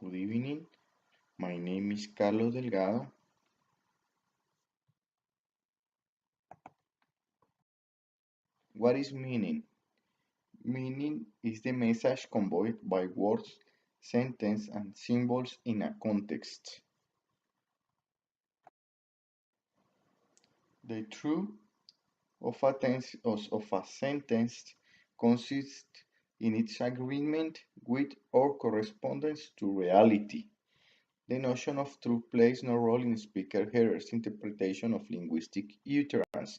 Good evening. My name is Carlos Delgado. What is meaning? Meaning is the message conveyed by words, sentences, and symbols in a context. The truth of a sentence consists in its agreement with or correspondence to reality. The notion of truth plays no role in speaker hearer's interpretation of linguistic utterance,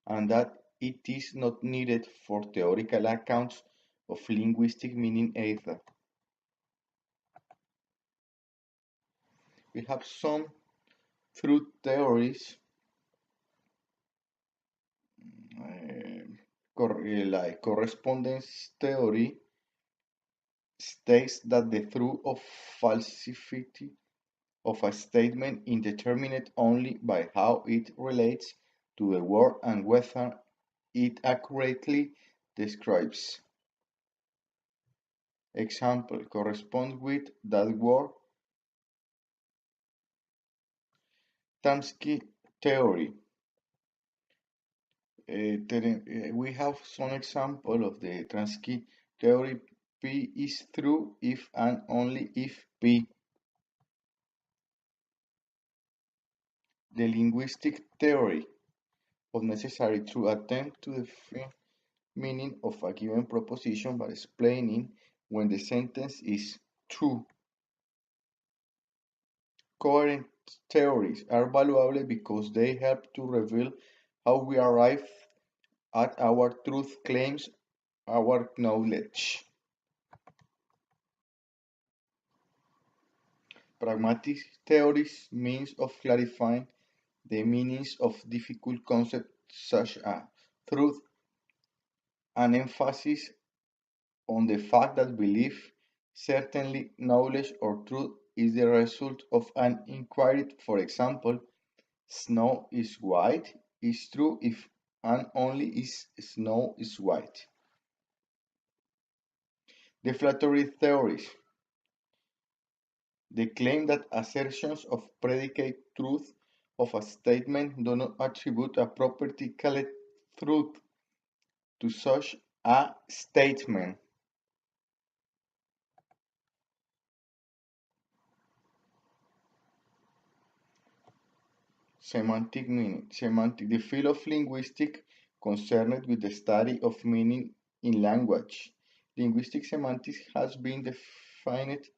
and that it is not needed for theoretical accounts of linguistic meaning either. We have some truth theories like correspondence theory states that the truth or falsity of a statement is determined only by how it relates to the word and whether it accurately describes. Example corresponds with that word. Tamsky theory. We have some example of the Tamsky theory. P is true if and only if P. The linguistic theory of necessary truth attempt to define meaning of a given proposition by explaining when the sentence is true. Coherent theories are valuable because they help to reveal how we arrive at our truth claims, our knowledge. Pragmatic theories means of clarifying the meanings of difficult concepts such as truth, an emphasis on the fact that belief, certainly knowledge or truth is the result of an inquiry. For example, snow is white is true if and only if snow is white. Deflatory theories. They claim that assertions of predicate truth of a statement do not attribute a property called truth to such a statement. Semantic meaning. The field of linguistics concerned with the study of meaning in language. Linguistic semantics has been defined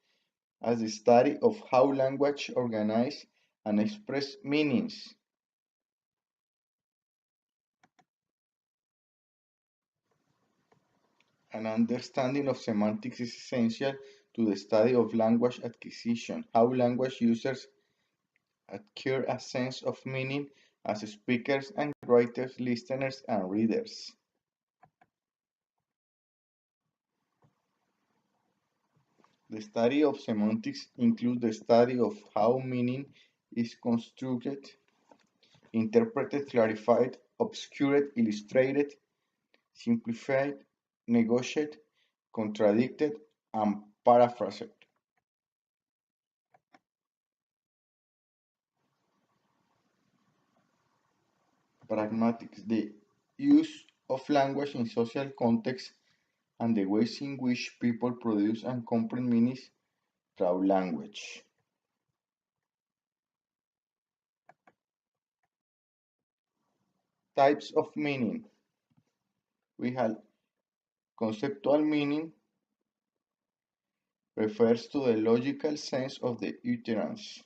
as the study of how language organizes and expresses meanings. An understanding of semantics is essential to the study of language acquisition, how language users acquire a sense of meaning as speakers and writers, listeners, and readers. The study of semantics includes the study of how meaning is constructed, interpreted, clarified, obscured, illustrated, simplified, negotiated, contradicted, and paraphrased. Pragmatics, the use of language in social contexts and the ways in which people produce and comprehend meanings through language. Types of meaning. We have conceptual meaning, refers to the logical sense of the utterance.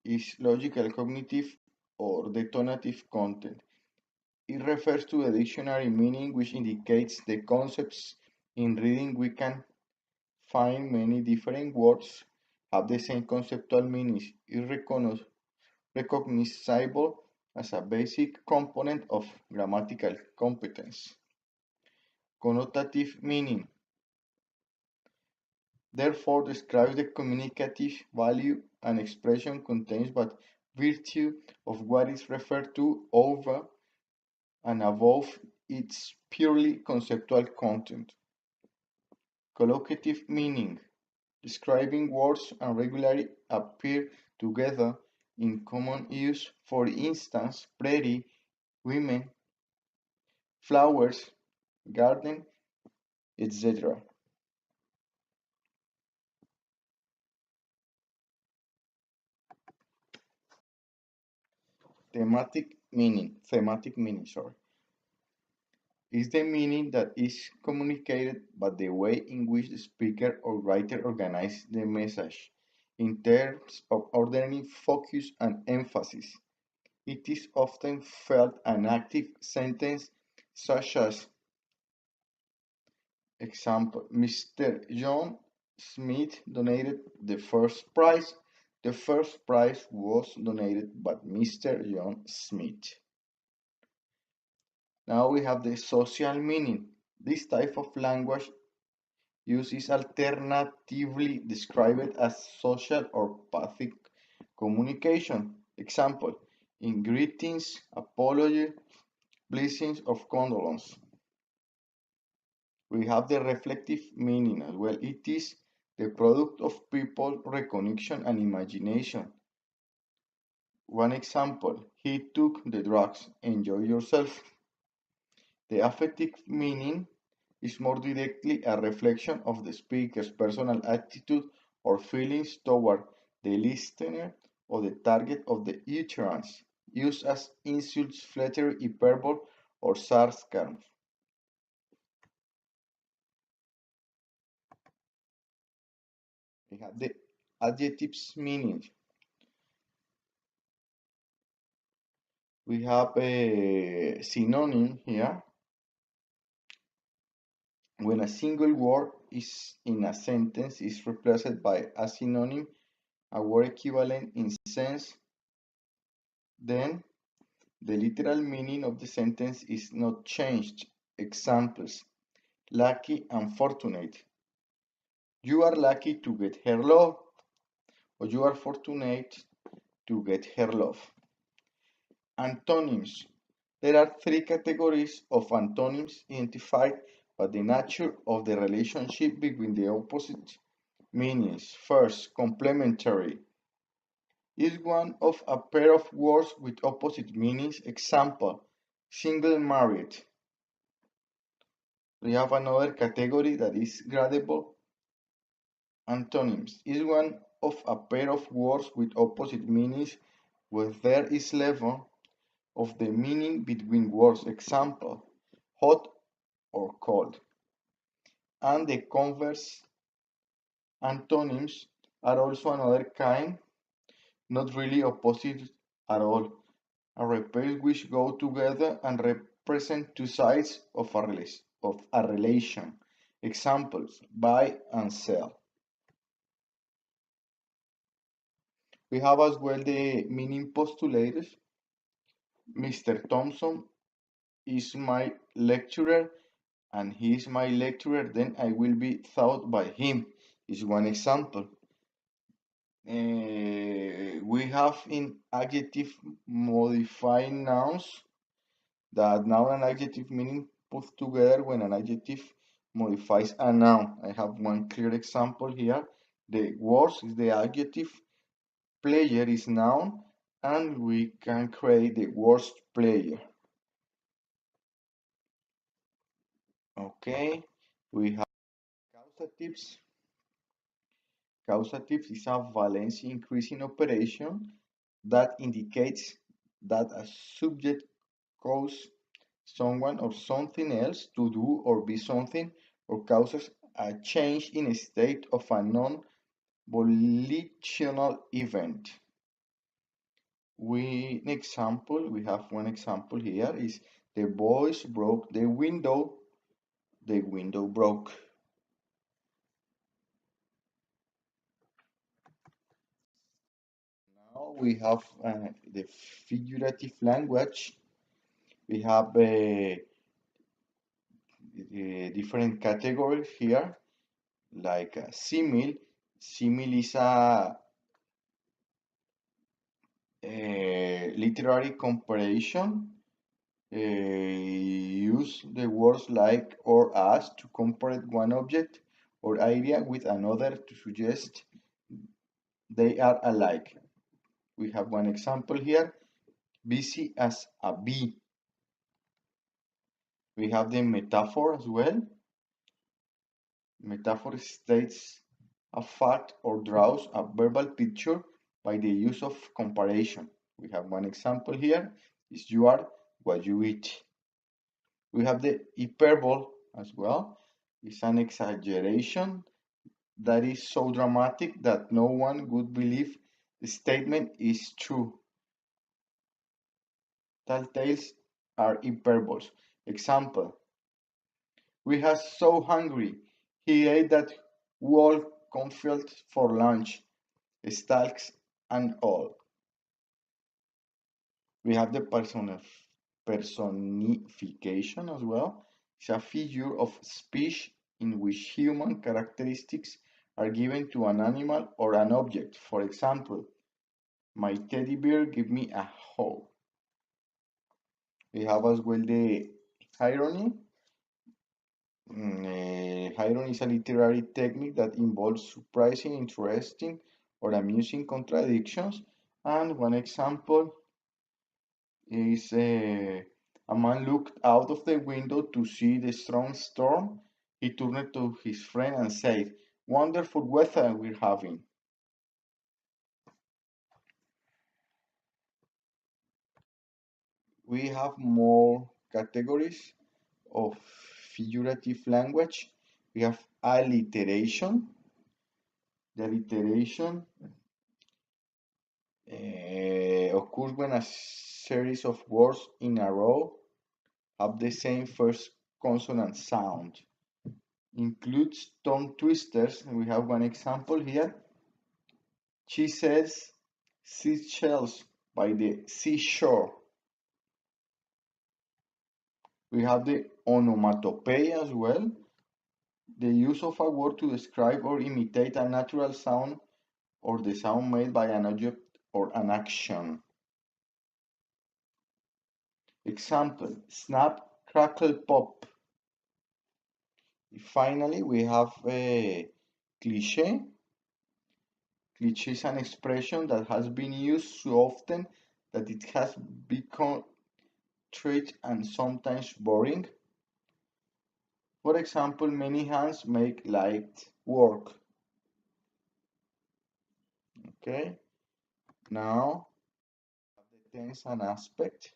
Is logical, cognitive, or detonative content. It refers to the dictionary meaning, which indicates the concepts. In reading, we can find many different words have the same conceptual meanings. It is recognizable as a basic component of grammatical competence. Connotative meaning therefore describes the communicative value an expression contains by virtue of what is referred to over and above its purely conceptual content. Collocative meaning describing words and regularly appear together in common use, for instance, pretty, women, flowers, garden, etc. Thematic meaning, sorry, is the meaning that is communicated by the way in which the speaker or writer organizes the message in terms of ordering focus and emphasis. It is often felt an active sentence such as, example, Mr. John Smith donated the first prize. The first prize was donated by Mr. John Smith. Now we have the social meaning. This type of language use is alternatively described as social or passive communication. Example, in greetings, apology, blessings of condolence. We have the reflective meaning as well. It is the product of people recognition and imagination. One example, he took the drugs, enjoy yourself. The affective meaning is more directly a reflection of the speaker's personal attitude or feelings toward the listener or the target of the utterance, used as insults, flattery, hyperbole, or sarcasm. We have the adjectives meaning. We have a synonym here. When a single word is in a sentence is replaced by a synonym, a word equivalent in sense, then the literal meaning of the sentence is not changed. Examples: lucky and fortunate. You are lucky to get her love, or you are fortunate to get her love. Antonyms. There are three categories of antonyms identified by the nature of the relationship between the opposite meanings. First, complementary is one of a pair of words with opposite meanings. Example, single married. We have another category that is gradable. Antonyms is one of a pair of words with opposite meanings where there is level of the meaning between words. Example, hot or cold. And the converse antonyms are also another kind, not really opposite at all, are pairs which go together and represent two sides of a relation. Examples, buy and sell. We have as well the meaning postulated. Mr. Thompson is my lecturer and he is my lecturer, then I will be taught by him, is one example. We have in adjective modifying nouns that noun and adjective meaning put together when an adjective modifies a noun. I have one clear example here. The words is the adjective, player is noun, and we can create the worst player. Okay, we have causatives. Causatives is a valency increasing operation that indicates that a subject causes someone or something else to do or be something, or causes a change in a state of a non-volitional event. We have one example here is the boys broke the window broke. Now we have the figurative language. We have different categories here, like simile. Simile is a literary comparison. Use the words like or as to compare one object or idea with another to suggest they are alike. We have one example here, busy as a bee. We have the metaphor as well. Metaphor states a fact or draws a verbal picture by the use of comparison. We have one example here, is you are what you eat. We have the hyperbole as well. It's an exaggeration that is so dramatic that no one would believe the statement is true. Telltales are hyperboles. Example, we are so hungry. He ate that whole cornfield for lunch, stalks and all. We have the personification as well. It's a figure of speech in which human characteristics are given to an animal or an object. For example, my teddy bear give me a hug. We have as well the irony. Irony is a literary technique that involves surprising, interesting, or amusing contradictions. And one example is a man looked out of the window to see the strong storm. He turned to his friend and said, "Wonderful weather we're having." We have more categories of figurative language. We have alliteration. The alliteration occurs when a series of words in a row have the same first consonant sound. Includes tongue twisters. We have one example here. She says seashells by the seashore. We have the onomatopoeia as well. The use of a word to describe or imitate a natural sound or the sound made by an object or an action. Example, snap, crackle, pop. Finally, we have a cliché. Cliché is an expression that has been used so often that it has become trite and sometimes boring. For example, many hands make light work. Okay, now the tense and aspect.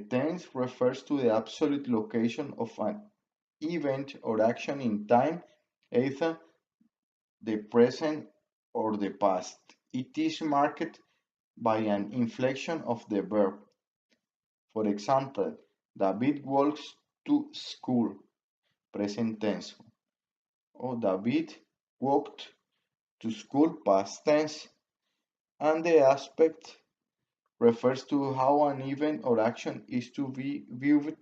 Tense refers to the absolute location of an event or action in time, either the present or the past. It is marked by an inflection of the verb. For example, David walks to school, present tense. Or David walked to school, past tense. And the aspect refers to how an event or action is to be viewed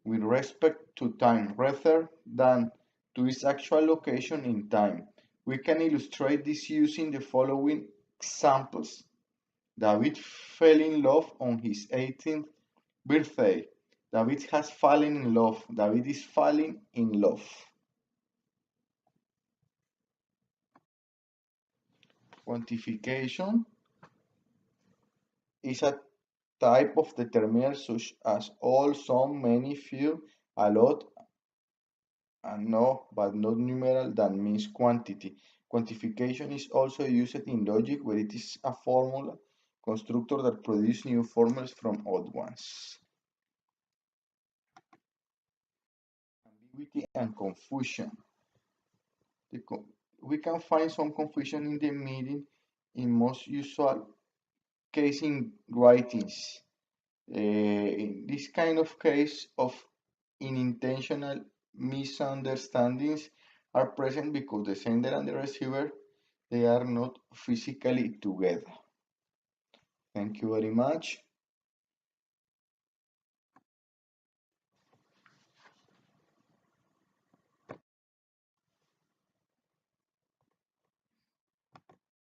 with respect to time rather than to its actual location in time. We can illustrate this using the following examples. David fell in love on his 18th birthday. David has fallen in love. David is falling in love. Quantification is a type of determiner such as all, some, many, few, a lot, and no, but not numeral that means quantity. Quantification is also used in logic where it is a formula constructor that produces new formulas from old ones. Ambiguity and confusion. We can find some confusion in the meaning in most usual case in writings. In this kind of case of unintentional misunderstandings are present because the sender and the receiver, they are not physically together. Thank you very much.